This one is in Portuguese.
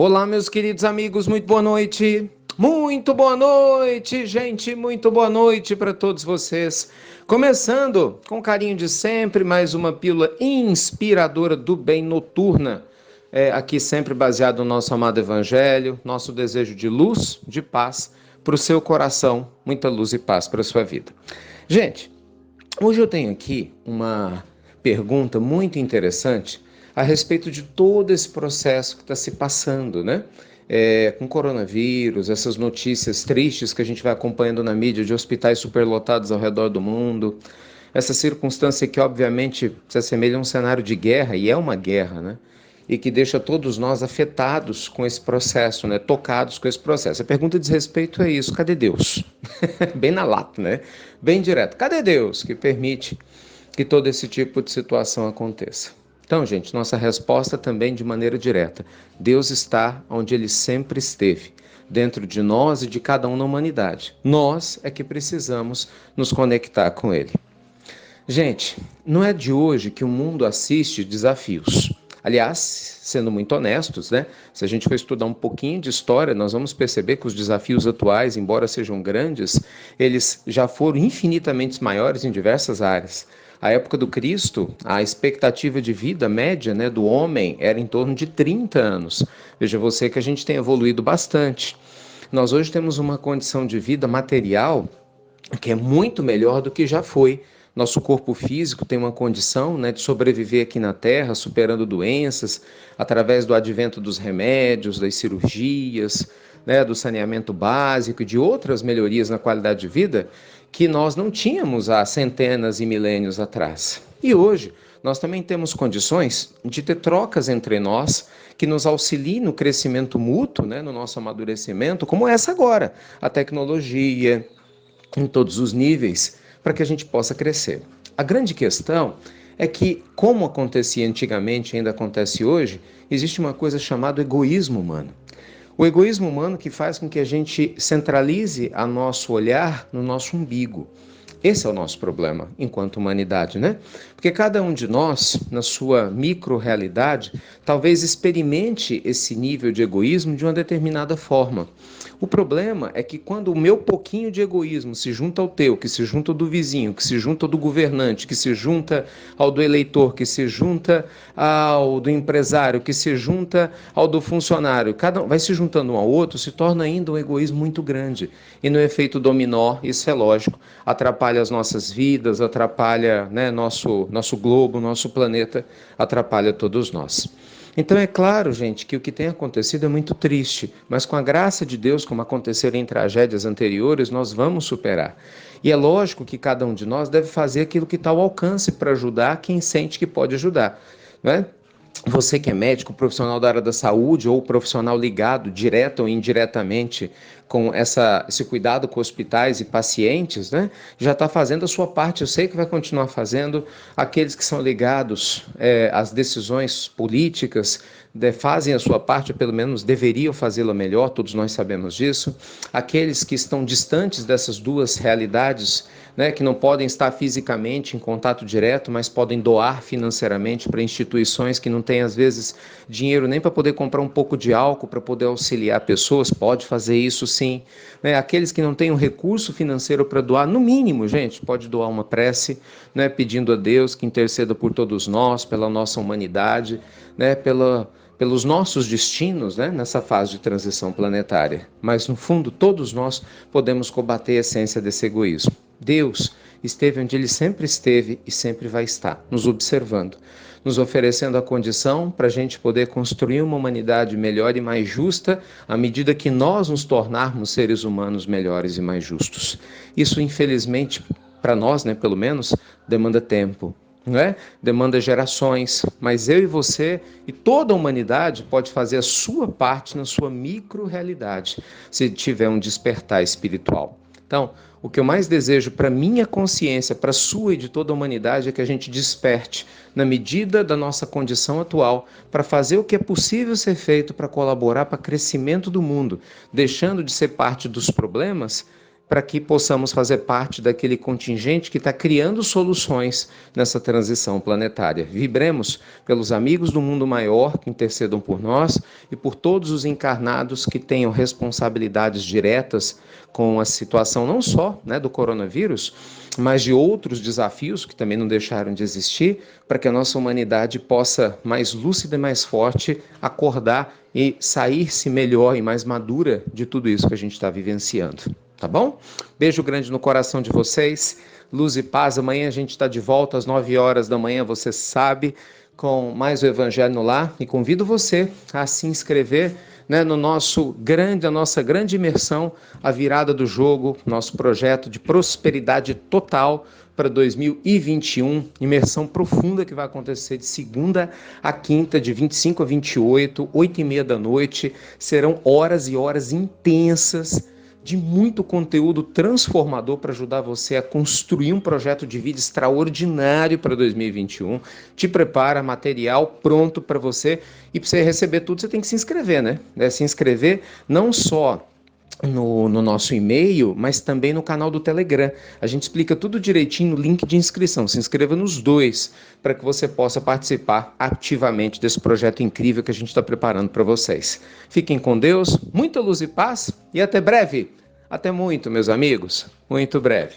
Olá, meus queridos amigos, muito boa noite. Muito boa noite, gente, muito boa noite para todos vocês. Começando com carinho de sempre, mais uma pílula inspiradora do bem noturna. Aqui sempre baseado no nosso amado evangelho, nosso desejo de luz, de paz para o seu coração, muita luz e paz para a sua vida. Gente, hoje eu tenho aqui uma pergunta muito interessante a respeito de todo esse processo que está se passando, né? Com coronavírus, essas notícias tristes que a gente vai acompanhando na mídia de hospitais superlotados ao redor do mundo, essa circunstância que obviamente se assemelha a um cenário de guerra, e é uma guerra, né? E que deixa todos nós afetados com esse processo, né? Tocados com esse processo. A pergunta diz respeito a isso: cadê Deus? Bem na lata, né? Bem direto. Cadê Deus que permite que todo esse tipo de situação aconteça? Então, gente, nossa resposta também de maneira direta: Deus está onde Ele sempre esteve, dentro de nós e de cada um na humanidade. Nós é que precisamos nos conectar com Ele. Gente, não é de hoje que o mundo assiste desafios. Aliás, sendo muito honestos, né? Se a gente for estudar um pouquinho de história, nós vamos perceber que os desafios atuais, embora sejam grandes, eles já foram infinitamente maiores em diversas áreas. A época do Cristo, a expectativa de vida média, né, do homem era em torno de 30 anos. Veja você que a gente tem evoluído bastante. Nós hoje temos uma condição de vida material que é muito melhor do que já foi. Nosso corpo físico tem uma condição, né, de sobreviver aqui na Terra, superando doenças, através do advento dos remédios, das cirurgias, né, do saneamento básico e de outras melhorias na qualidade de vida que nós não tínhamos há centenas e milênios atrás. E hoje nós também temos condições de ter trocas entre nós que nos auxiliem no crescimento mútuo, né, no nosso amadurecimento, como essa agora, a tecnologia, em todos os níveis, para que a gente possa crescer. A grande questão é que, como acontecia antigamente e ainda acontece hoje, existe uma coisa chamada egoísmo humano. O egoísmo humano que faz com que a gente centralize a nosso olhar no nosso umbigo. Esse é o nosso problema enquanto humanidade, né? Porque cada um de nós, na sua micro-realidade, talvez experimente esse nível de egoísmo de uma determinada forma. O problema é que quando o meu pouquinho de egoísmo se junta ao teu, que se junta ao do vizinho, que se junta ao do governante, que se junta ao do eleitor, que se junta ao do empresário, que se junta ao do funcionário, cada um vai se juntando um ao outro, se torna ainda um egoísmo muito grande. E no efeito dominó, isso é lógico, atrapalha as nossas vidas, atrapalha, né, nosso globo, nosso planeta, atrapalha todos nós. Então é claro, gente, que o que tem acontecido é muito triste, mas com a graça de Deus, como aconteceu em tragédias anteriores, nós vamos superar. E é lógico que cada um de nós deve fazer aquilo que está ao alcance para ajudar quem sente que pode ajudar, né? Você que é médico, profissional da área da saúde ou profissional ligado direta ou indiretamente com esse cuidado com hospitais e pacientes, né, já está fazendo a sua parte. Eu sei que vai continuar fazendo. Aqueles que são ligados às decisões políticas fazem a sua parte, ou pelo menos deveriam fazê-la melhor, todos nós sabemos disso. Aqueles que estão distantes dessas duas realidades, né, que não podem estar fisicamente em contato direto, mas podem doar financeiramente para instituições que não têm, às vezes, dinheiro nem para poder comprar um pouco de álcool para poder auxiliar pessoas, pode fazer isso sim. Né? Aqueles que não têm um recurso financeiro para doar, no mínimo, gente, pode doar uma prece, né, pedindo a Deus que interceda por todos nós, pela nossa humanidade, né, pelos nossos destinos, né, nessa fase de transição planetária. Mas, no fundo, todos nós podemos combater a essência desse egoísmo. Deus esteve onde Ele sempre esteve e sempre vai estar, nos observando, nos oferecendo a condição para a gente poder construir uma humanidade melhor e mais justa à medida que nós nos tornarmos seres humanos melhores e mais justos. Isso, infelizmente, para nós, né, pelo menos, demanda tempo. Não é? Demanda gerações, mas eu e você e toda a humanidade pode fazer a sua parte na sua micro-realidade, se tiver um despertar espiritual. Então, o que eu mais desejo para minha consciência, para a sua e de toda a humanidade, é que a gente desperte, na medida da nossa condição atual, para fazer o que é possível ser feito para colaborar para o crescimento do mundo, deixando de ser parte dos problemas para que possamos fazer parte daquele contingente que está criando soluções nessa transição planetária. Vibremos pelos amigos do mundo maior que intercedam por nós e por todos os encarnados que tenham responsabilidades diretas com a situação não só, né, do coronavírus, mas de outros desafios que também não deixaram de existir, para que a nossa humanidade possa, mais lúcida e mais forte, acordar e sair-se melhor e mais madura de tudo isso que a gente está vivenciando. Tá bom? Beijo grande no coração de vocês. Luz e paz. Amanhã a gente está de volta às 9 horas da manhã, você sabe, com mais o Evangelho no Lar. E convido você a se inscrever, né, no a nossa grande imersão, a virada do jogo, nosso projeto de prosperidade total para 2021, imersão profunda que vai acontecer de segunda a quinta, de 25 a 28, 8h30 da noite. Serão horas e horas intensas de muito conteúdo transformador para ajudar você a construir um projeto de vida extraordinário para 2021. Te prepara, material pronto para você. E para você receber tudo, você tem que se inscrever, né? Se inscrever não só no nosso e-mail, mas também no canal do Telegram. A gente explica tudo direitinho no link de inscrição. Se inscreva nos dois para que você possa participar ativamente desse projeto incrível que a gente está preparando para vocês. Fiquem com Deus, muita luz e paz e até breve. Até muito, meus amigos. Muito breve.